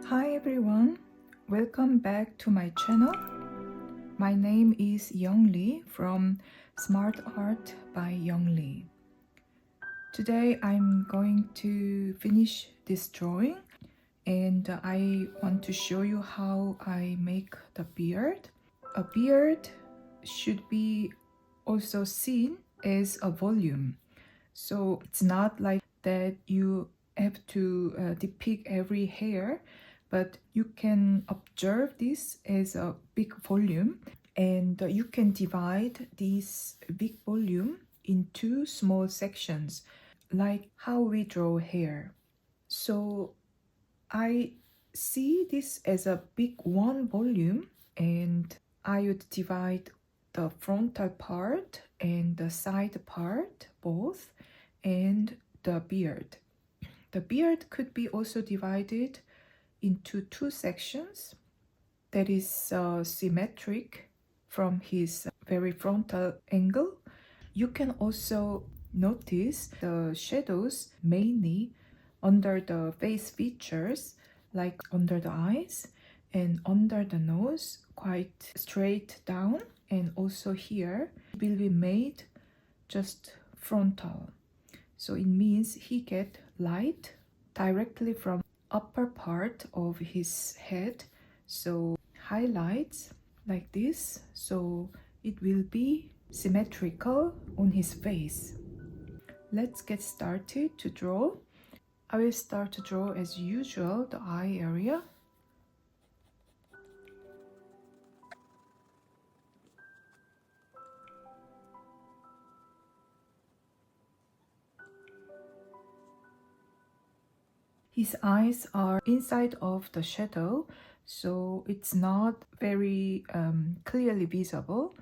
Hi everyone, welcome back to my channel. My name is Younglee from Smart Art by Younglee. Today I'm going to finish this drawing and I want to show you how I make the beard. A beard should be also seen as a volume. So it's not like that you have to depict every hair, but you can observe this as a big volume, and you can divide this big volume into small sections, like how we draw hair. So I see this as a big one volume, and I would divide the frontal part and the side part both, and the beard. The beard could be also divided into two sections that is symmetric from his very frontal angle. You can also notice the shadows mainly under the face features, like under the eyes and under the nose, quite straight down, and also here will be made just frontal. So it means he get light directly from upper part of his head, so highlights like this, so it will be symmetrical on his face. Let's get started to draw. I will start to draw as usual the eye area. His eyes are inside of the shadow, so it's not very clearly visible.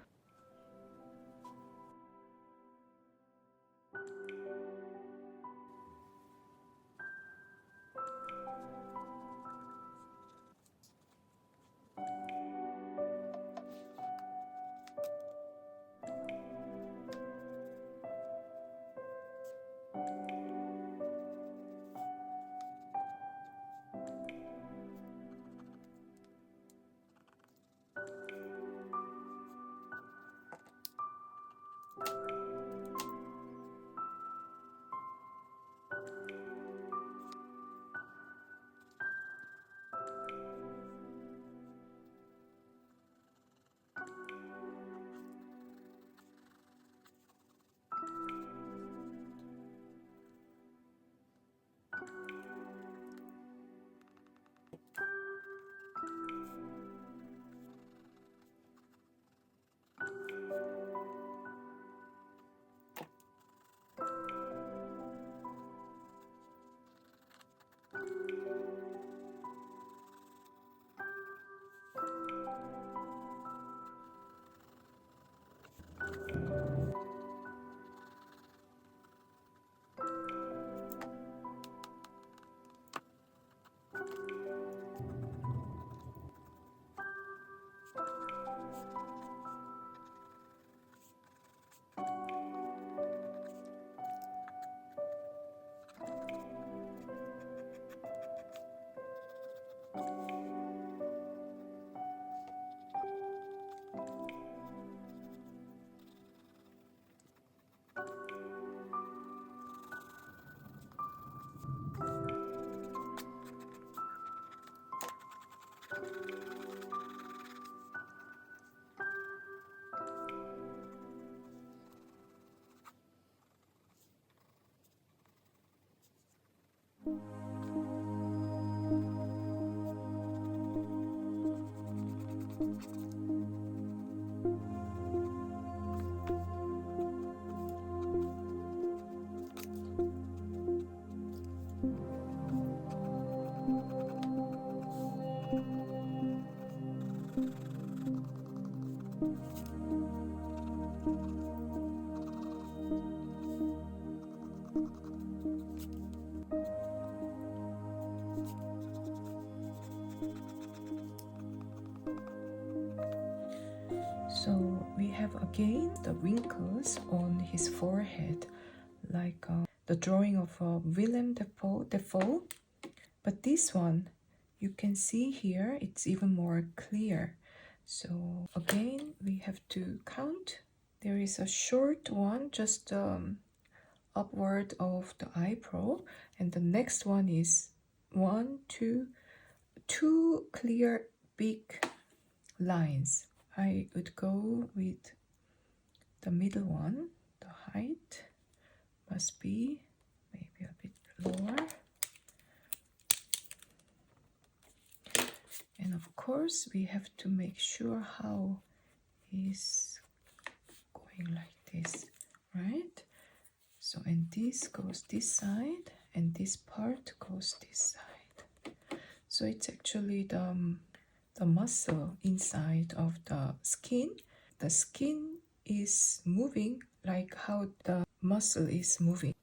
So we have again the wrinkles on his forehead, like the drawing of Willem Dafoe. But this one, you can see here it's even more clear. So again, we have to count. There is a short one just upward of the eyebrow, and the next one is two clear big lines. I would go with the middle one. The height must be maybe a bit lower. And of course, we have to make sure how is going like this, right? So, and this goes this side, and this part goes this side. So it's actually the muscle inside of the skin. The skin is moving like how the muscle is moving.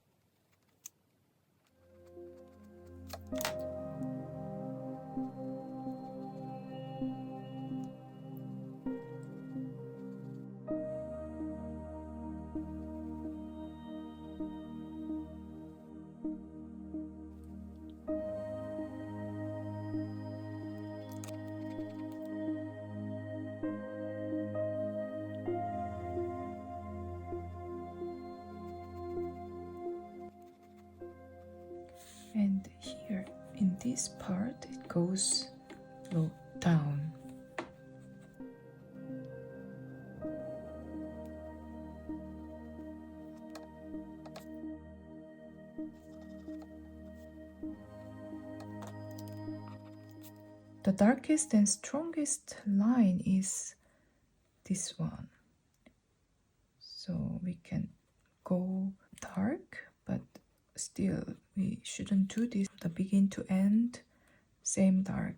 And here in this part it goes low down. The darkest and strongest line is this one. So we can go dark, but still we shouldn't do this. The begin to end, same dark.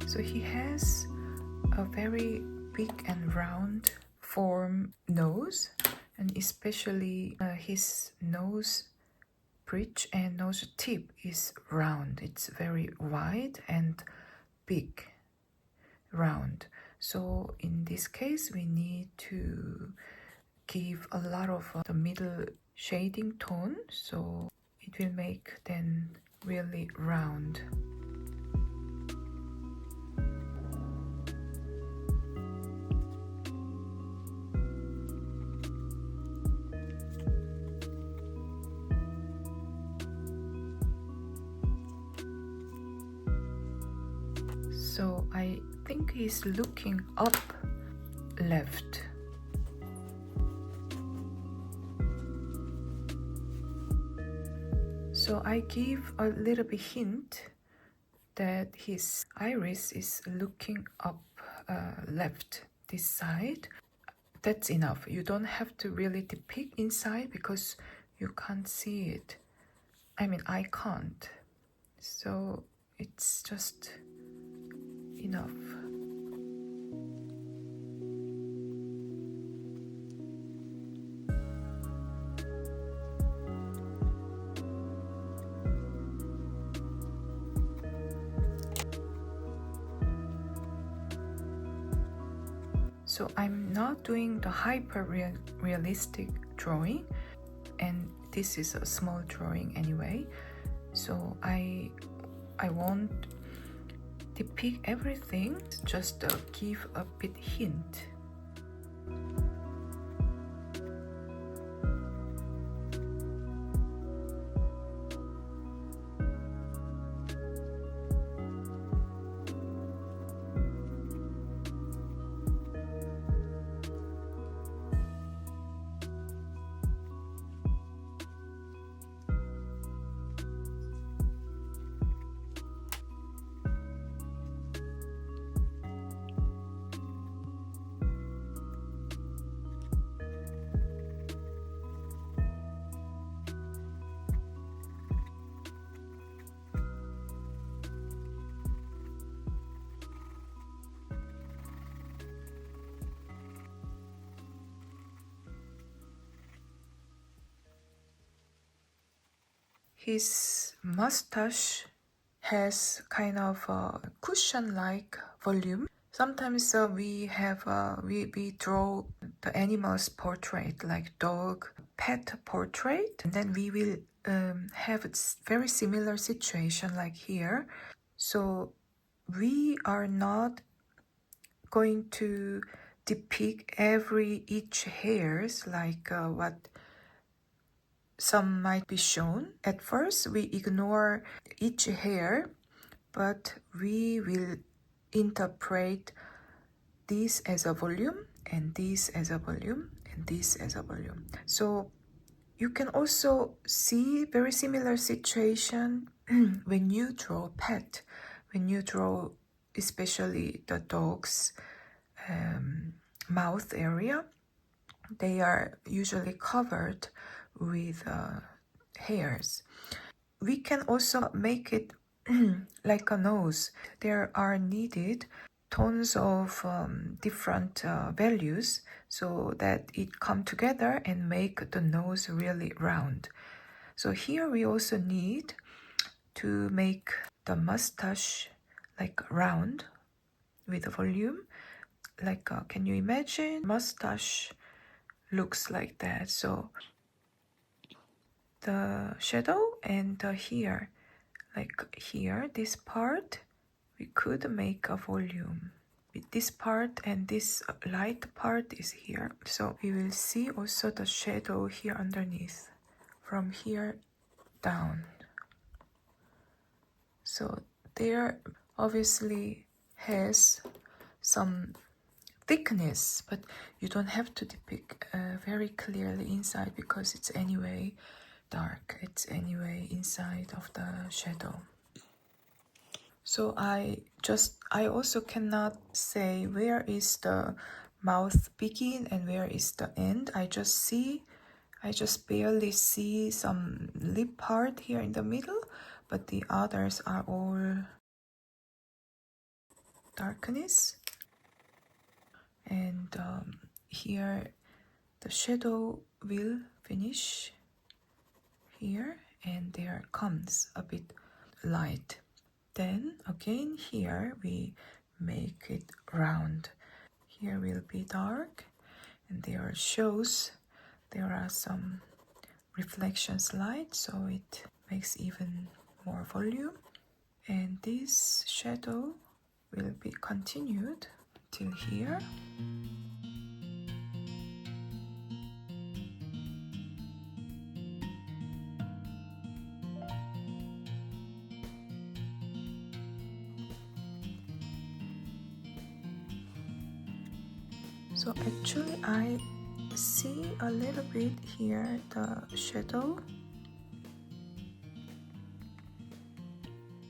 So he has a very big and round form nose, and especially his nose bridge and nose tip is round. It's very wide and big, round. So in this case, we need to give a lot of the middle shading tone, so it will make then really round. So I think he's looking up left. So I give a little bit hint that his iris is looking up left this side. That's enough. You don't have to really depict inside because you can't see it. I mean, I can't. So it's just enough. So I'm not doing the hyper-realistic drawing, and this is a small drawing anyway. So I won't depict everything, just give a bit hint. His mustache has kind of a cushion-like volume. Sometimes we draw the animal's portrait, like dog, pet portrait, and then we will have a very similar situation like here. So we are not going to depict each hairs like what some might be shown. At first, we ignore each hair, but we will interpret this as a volume, and this as a volume, and this as a volume. So you can also see very similar situation when you draw pet, when you draw especially the dog's mouth area. They are usually covered with hairs. We can also make it like a nose. There are needed tones of different values so that it come together and make the nose really round. So here we also need to make the mustache like round with a volume. Like can you imagine mustache looks like that? So the shadow and here, like here, this part, we could make a volume. This part and this light part is here. So we will see also the shadow here underneath, from here down. So there obviously has some thickness, but you don't have to depict very clearly inside because it's anyway dark. It's anyway inside of the shadow. So I also cannot say where is the mouth begin and where is the end. I just barely see some lip part here in the middle, but the others are all darkness. And here the shadow will finish here, and there comes a bit light. Then again here we make it round. Here will be dark, and there are some reflections light, so it makes even more volume. And this shadow will be continued till here. So actually I see a little bit here the shadow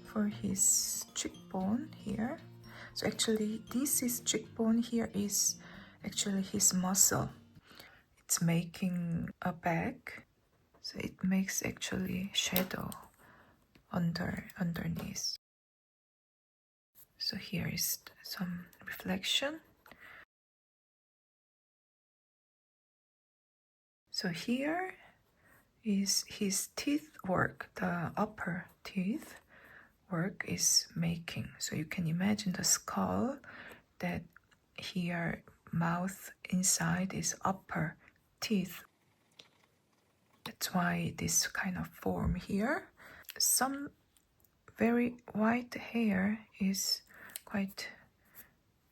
for his cheekbone here. So actually this is cheekbone, here is actually his muscle. It's making a back, so it makes actually shadow underneath. So here is some reflection. So here is his teeth work, the upper teeth work is making. So you can imagine the skull, that here mouth inside is upper teeth. That's why this kind of form here. Some very white hair is quite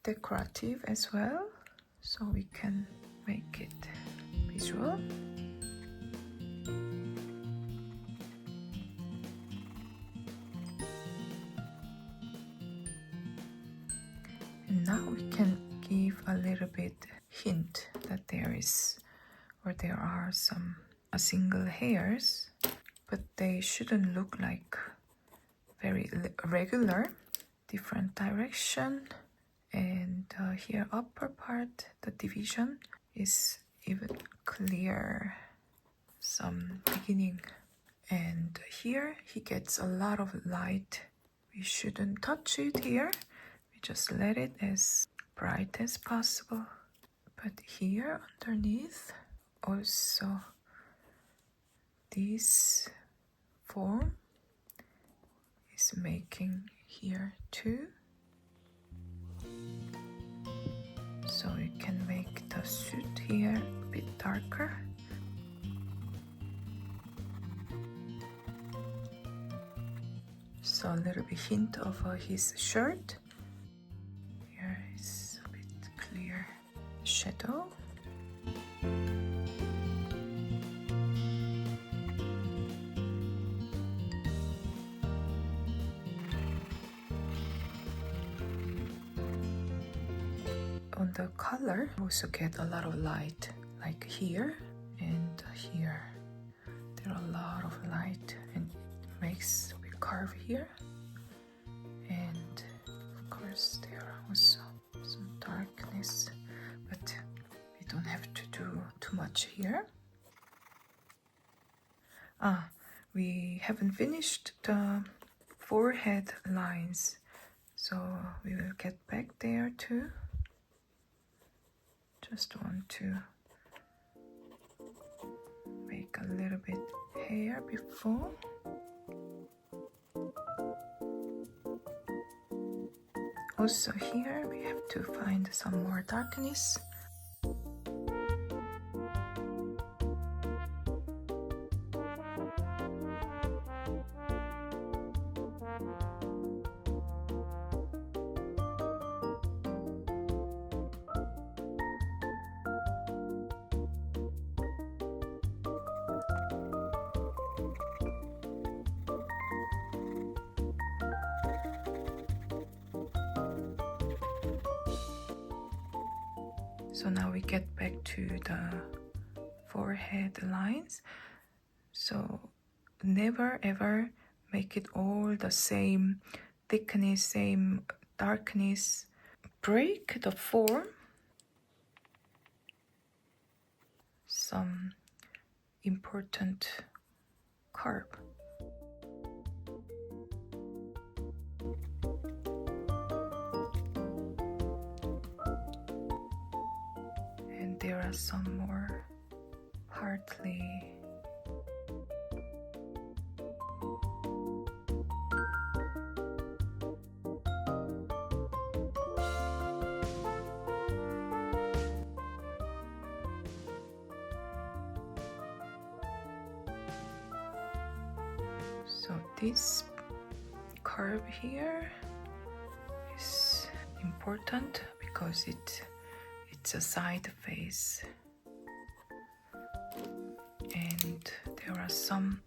decorative as well, so we can make it visual. And now we can give a little bit hint that there is, or there are some single hairs, but they shouldn't look like very regular. Different direction, and here upper part, the division is even clear, some beginning. And here he gets a lot of light. We shouldn't touch it here, we just let it as bright as possible. But here underneath also this form is making here too. So you can make the suit here a bit darker. So a little bit hint of his shirt. Here is a bit clear shadow. On the collar, also get a lot of light, like here and here. There are a lot of light, and it makes a curve here. And of course, there are also some darkness, but we don't have to do too much here. We haven't finished the forehead lines, so we will get back there too. Just want to make a little bit hair before. Also here we have to find some more darkness. So now we get back to the forehead lines. So never ever make it all the same thickness, same darkness. Break the form. Some important curve. And there are some more partly. So this curve here is important because it's a side face, and there are some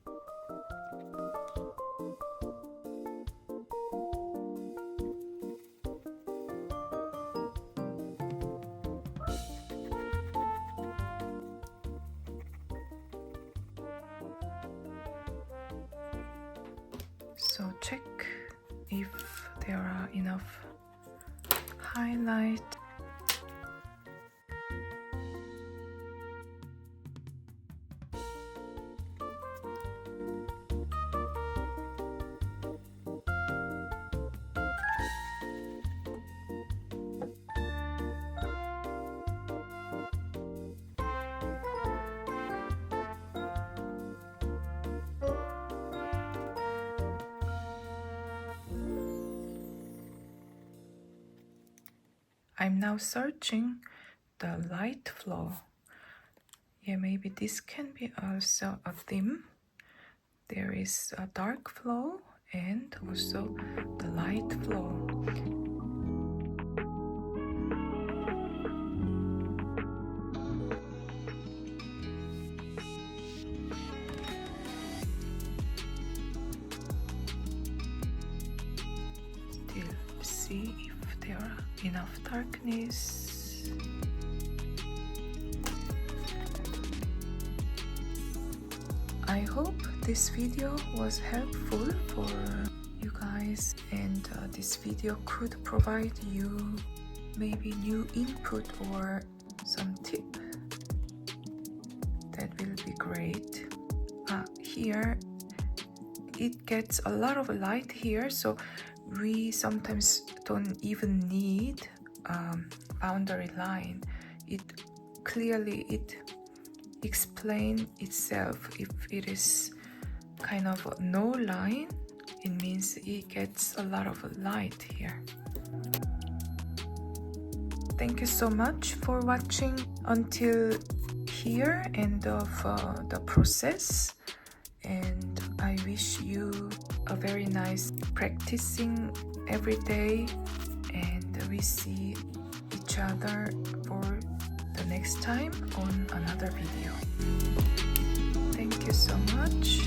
so check if there are enough highlight. I'm now searching the light flow. Yeah, maybe this can be also a theme. There is a dark flow and also the light flow. Still see if there are enough darkness. I hope this video was helpful for you guys, and this video could provide you maybe new input or some tip. That will be great. Here it gets a lot of light here, so we sometimes don't even need boundary line. It clearly explains itself. If it is kind of no line, it means it gets a lot of light here. Thank you so much for watching until here, end of the process, and I wish you a very nice practicing every day, and we see each other for the next time on another video. Thank you so much.